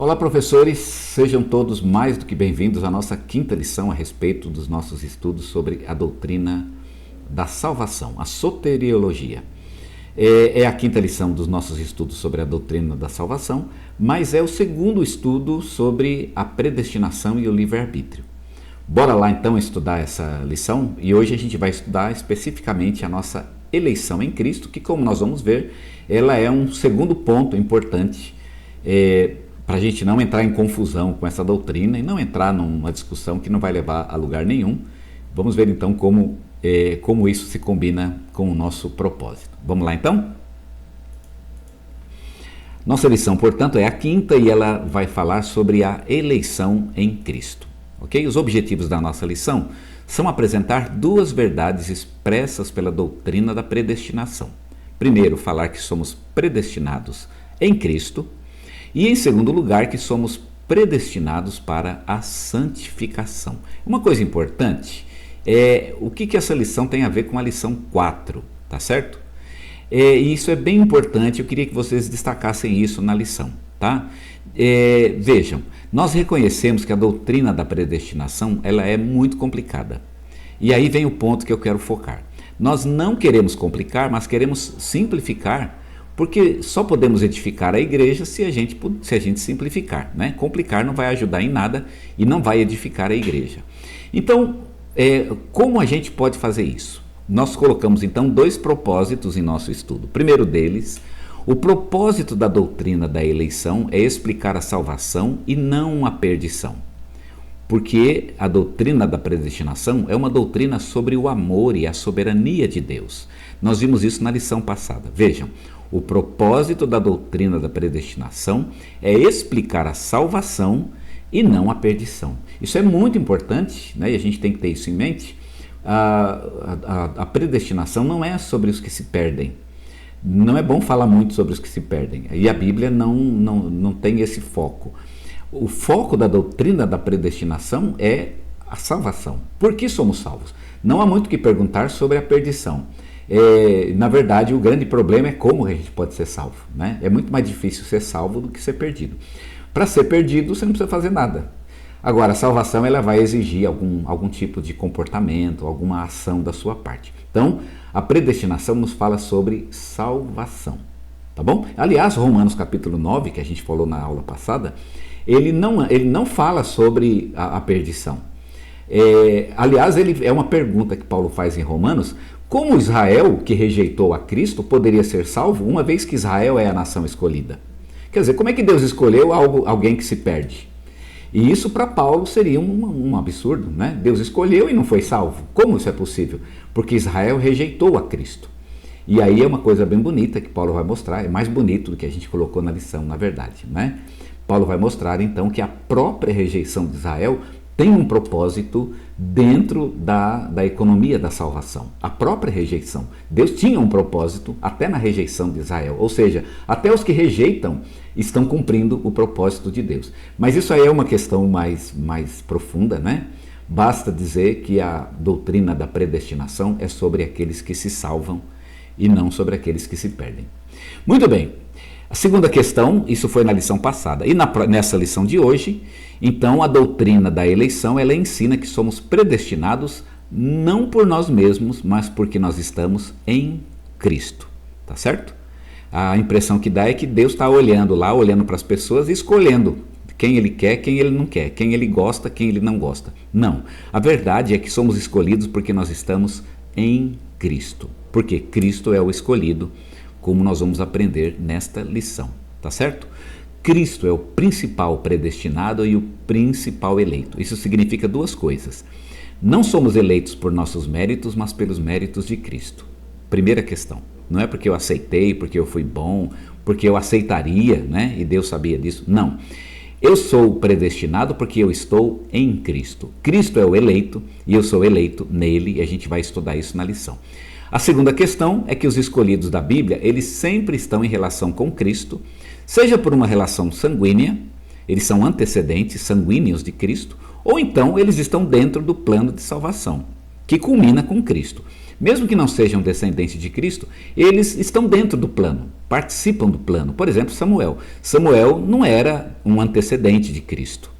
Olá, professores, sejam todos mais do que bem-vindos à nossa quinta lição a respeito dos nossos estudos sobre a doutrina da salvação, a soteriologia. É a quinta lição dos nossos estudos sobre a doutrina da salvação, mas é o segundo estudo sobre a predestinação e o livre-arbítrio. Bora lá então estudar essa lição e hoje a gente vai estudar especificamente a nossa eleição em Cristo, que, como nós vamos ver, ela é um segundo ponto importante para a gente não entrar em confusão com essa doutrina e não entrar numa discussão que não vai levar a lugar nenhum. Vamos ver então como isso se combina com o nosso propósito. Vamos lá então? Nossa lição, portanto, é a quinta e ela vai falar sobre a eleição em Cristo. Ok? Os objetivos da nossa lição são apresentar duas verdades expressas pela doutrina da predestinação. Primeiro, falar que somos predestinados em Cristo. E em segundo lugar, que somos predestinados para a santificação. Uma coisa importante é o que essa lição tem a ver com a lição 4, tá certo? E isso é bem importante, eu queria que vocês destacassem isso na lição, tá? Vejam, nós reconhecemos que a doutrina da predestinação ela é muito complicada. E aí vem o ponto que eu quero focar. Nós não queremos complicar, mas queremos simplificar, porque só podemos edificar a igreja se a gente simplificar, né? Complicar não vai ajudar em nada e não vai edificar a igreja. Então, como a gente pode fazer isso? Nós colocamos então dois propósitos em nosso estudo. O primeiro deles, o propósito da doutrina da eleição é explicar a salvação e não a perdição. Porque a doutrina da predestinação é uma doutrina sobre o amor e a soberania de Deus. Nós vimos isso na lição passada. Vejam, o propósito da doutrina da predestinação é explicar a salvação e não a perdição. Isso é muito importante, né? E a gente tem que ter isso em mente. A predestinação não é sobre os que se perdem. Não é bom falar muito sobre os que se perdem. E a Bíblia não tem esse foco. O foco da doutrina da predestinação é a salvação. Por que somos salvos? Não há muito o que perguntar sobre a perdição. Na verdade, o grande problema é como a gente pode ser salvo, né? É muito mais difícil ser salvo do que ser perdido. Para ser perdido, você não precisa fazer nada. Agora, a salvação ela vai exigir algum tipo de comportamento, alguma ação da sua parte. Então, a predestinação nos fala sobre salvação, tá bom? Aliás, Romanos capítulo 9, que a gente falou na aula passada, ele não fala sobre a perdição. Aliás, ele é uma pergunta que Paulo faz em Romanos: como Israel, que rejeitou a Cristo, poderia ser salvo, uma vez que Israel é a nação escolhida? Quer dizer, como é que Deus escolheu alguém que se perde? E isso para Paulo seria um absurdo, né? Deus escolheu e não foi salvo. Como isso é possível? Porque Israel rejeitou a Cristo. E aí é uma coisa bem bonita que Paulo vai mostrar, é mais bonito do que a gente colocou na lição, na verdade, né? Paulo vai mostrar então que a própria rejeição de Israel tem um propósito dentro da economia da salvação. A própria rejeição. Deus tinha um propósito até na rejeição de Israel. Ou seja, até os que rejeitam estão cumprindo o propósito de Deus. Mas isso aí é uma questão mais profunda, né? Basta dizer que a doutrina da predestinação é sobre aqueles que se salvam e não sobre aqueles que se perdem. Muito bem. A segunda questão, isso foi na lição passada. E nessa lição de hoje, então a doutrina da eleição, ela ensina que somos predestinados não por nós mesmos, mas porque nós estamos em Cristo. Tá certo? A impressão que dá é que Deus está olhando para as pessoas e escolhendo quem Ele quer, quem Ele não quer, quem Ele gosta, quem Ele não gosta. Não. A verdade é que somos escolhidos porque nós estamos em Cristo. Porque Cristo é o escolhido, como nós vamos aprender nesta lição, tá certo? Cristo é o principal predestinado e o principal eleito. Isso significa duas coisas. Não somos eleitos por nossos méritos, mas pelos méritos de Cristo. Primeira questão. Não é porque eu aceitei, porque eu fui bom, porque eu aceitaria, né? E Deus sabia disso. Não. Eu sou predestinado porque eu estou em Cristo. Cristo é o eleito e eu sou eleito nele, e a gente vai estudar isso na lição. A segunda questão é que os escolhidos da Bíblia, eles sempre estão em relação com Cristo, seja por uma relação sanguínea, eles são antecedentes sanguíneos de Cristo, ou então eles estão dentro do plano de salvação. que culmina com Cristo. Mesmo que não sejam descendentes de Cristo, eles estão dentro do plano, participam do plano. Por exemplo, Samuel. Samuel não era um antecedente de Cristo.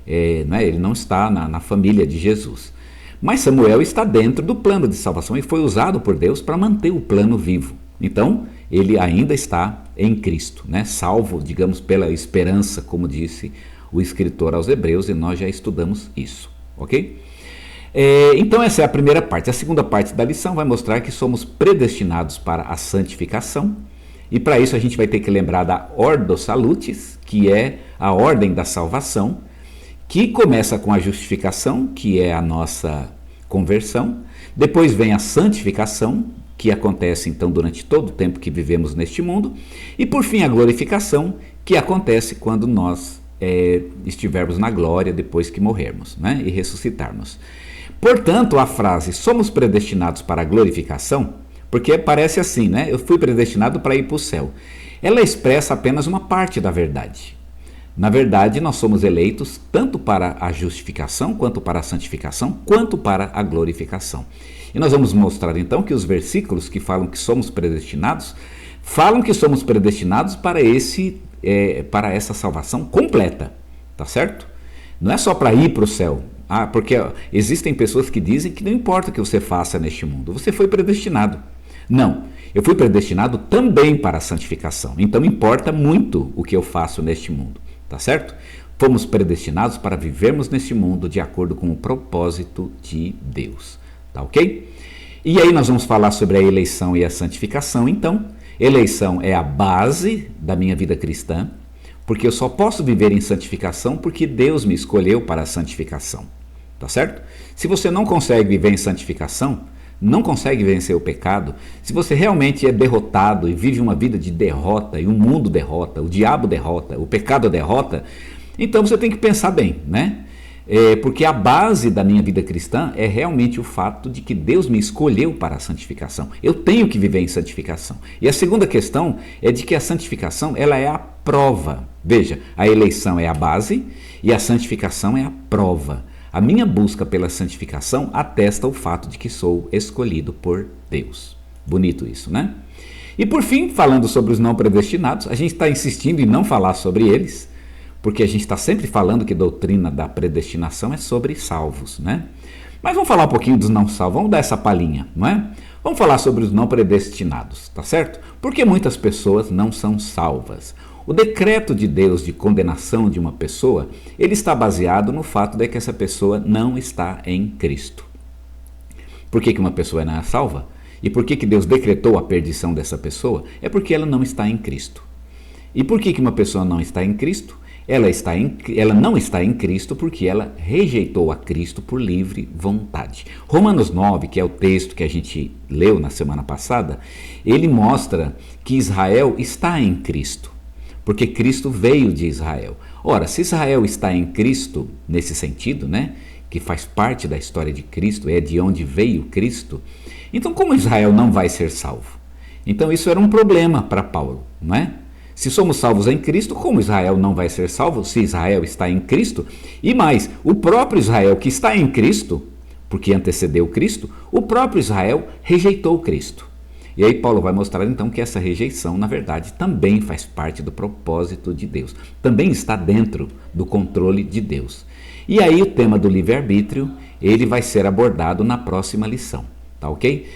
Ele não está na família de Jesus. Mas Samuel está dentro do plano de salvação e foi usado por Deus para manter o plano vivo. Então, ele ainda está em Cristo, né? Salvo, digamos, pela esperança, como disse o escritor aos Hebreus, e nós já estudamos isso, ok? Então essa é a primeira parte. A segunda parte da lição vai mostrar que somos predestinados para a santificação, e para isso a gente vai ter que lembrar da Ordo Salutis, que é a ordem da salvação, que começa com a justificação, que é a nossa conversão, depois vem a santificação, que acontece então durante todo o tempo que vivemos neste mundo, e por fim a glorificação, que acontece quando nós estivermos na glória depois que morrermos, né, e ressuscitarmos. Portanto, a frase somos predestinados para a glorificação, porque parece assim, né? Eu fui predestinado para ir para o céu. Ela expressa apenas uma parte da verdade. Na verdade, nós somos eleitos tanto para a justificação, quanto para a santificação, quanto para a glorificação. E nós vamos mostrar então que os versículos que falam que somos predestinados, falam que somos predestinados para essa salvação completa, tá certo? Não é só para ir para o céu. Porque existem pessoas que dizem que não importa o que você faça neste mundo, você foi predestinado. Não, eu fui predestinado também para a santificação, então importa muito o que eu faço neste mundo, tá certo? Fomos predestinados para vivermos neste mundo de acordo com o propósito de Deus, tá ok? E aí nós vamos falar sobre a eleição e a santificação. Então, eleição é a base da minha vida cristã, porque eu só posso viver em santificação porque Deus me escolheu para a santificação, tá certo? Se você não consegue viver em santificação, não consegue vencer o pecado, se você realmente é derrotado e vive uma vida de derrota, e o mundo derrota, o diabo derrota, o pecado derrota, então você tem que pensar bem, né? Porque a base da minha vida cristã é realmente o fato de que Deus me escolheu para a santificação. Eu tenho que viver em santificação. E a segunda questão é de que a santificação ela é a prova. Veja, a eleição é a base e a santificação é a prova. A minha busca pela santificação atesta o fato de que sou escolhido por Deus. Bonito isso, né? E por fim, falando sobre os não predestinados, a gente está insistindo em não falar sobre eles, porque a gente está sempre falando que doutrina da predestinação é sobre salvos, né? Mas vamos falar um pouquinho dos não salvos, vamos dar essa palhinha, não é? Vamos falar sobre os não predestinados, tá certo? Porque muitas pessoas não são salvas. O decreto de Deus de condenação de uma pessoa, ele está baseado no fato de que essa pessoa não está em Cristo. Por que uma pessoa não é salva? E por que Deus decretou a perdição dessa pessoa? É porque ela não está em Cristo. E por que uma pessoa não está em Cristo? Ela não está em Cristo porque ela rejeitou a Cristo por livre vontade. Romanos 9, que é o texto que a gente leu na semana passada, ele mostra que Israel está em Cristo, porque Cristo veio de Israel. Ora, se Israel está em Cristo, nesse sentido, né, que faz parte da história de Cristo, é de onde veio Cristo, então como Israel não vai ser salvo? Então isso era um problema para Paulo, não é? Se somos salvos em Cristo, como Israel não vai ser salvo se Israel está em Cristo? E mais, o próprio Israel que está em Cristo, porque antecedeu Cristo, o próprio Israel rejeitou Cristo. E aí Paulo vai mostrar então que essa rejeição, na verdade, também faz parte do propósito de Deus. Também está dentro do controle de Deus. E aí o tema do livre-arbítrio, ele vai ser abordado na próxima lição, tá ok?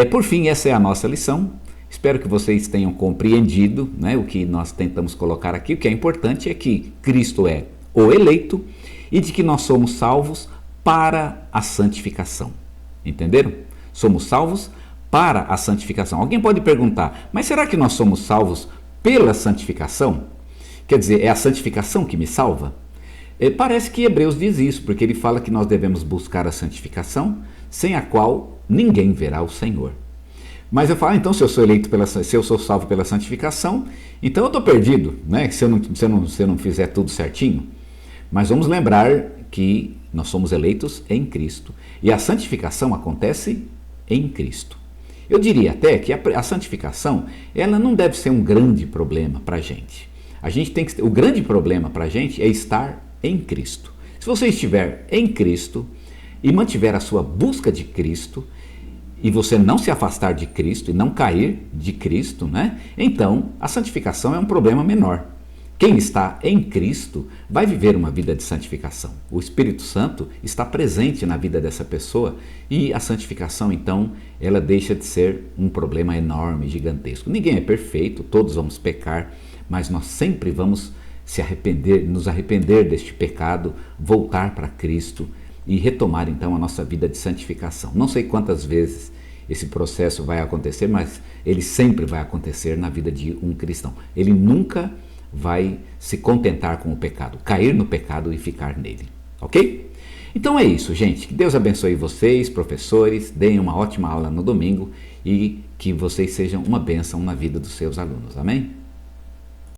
Por fim, essa é a nossa lição. Espero que vocês tenham compreendido, né, o que nós tentamos colocar aqui. O que é importante é que Cristo é o eleito e de que nós somos salvos para a santificação. Entenderam? Somos salvos para a santificação. Alguém pode perguntar, mas será que nós somos salvos pela santificação? Quer dizer, é a santificação que me salva? Parece que Hebreus diz isso, porque ele fala que nós devemos buscar a santificação, sem a qual ninguém verá o Senhor. Mas eu falo, então, se eu sou salvo pela santificação, então eu estou perdido, né? Se eu não fizer tudo certinho. Mas vamos lembrar que nós somos eleitos em Cristo. E a santificação acontece em Cristo. Eu diria até que a santificação, ela não deve ser um grande problema para a gente. O grande problema para a gente é estar em Cristo. Se você estiver em Cristo, e mantiver a sua busca de Cristo, e você não se afastar de Cristo e não cair de Cristo, né? Então a santificação é um problema menor. Quem está em Cristo vai viver uma vida de santificação. O Espírito Santo está presente na vida dessa pessoa e a santificação, então, ela deixa de ser um problema enorme, gigantesco. Ninguém é perfeito, todos vamos pecar, mas nós sempre vamos nos arrepender deste pecado, voltar para Cristo e retomar, então, a nossa vida de santificação. Não sei quantas vezes esse processo vai acontecer, mas ele sempre vai acontecer na vida de um cristão. Ele nunca vai se contentar com o pecado, cair no pecado e ficar nele, ok? Então é isso, gente. Que Deus abençoe vocês, professores, deem uma ótima aula no domingo e que vocês sejam uma bênção na vida dos seus alunos, amém?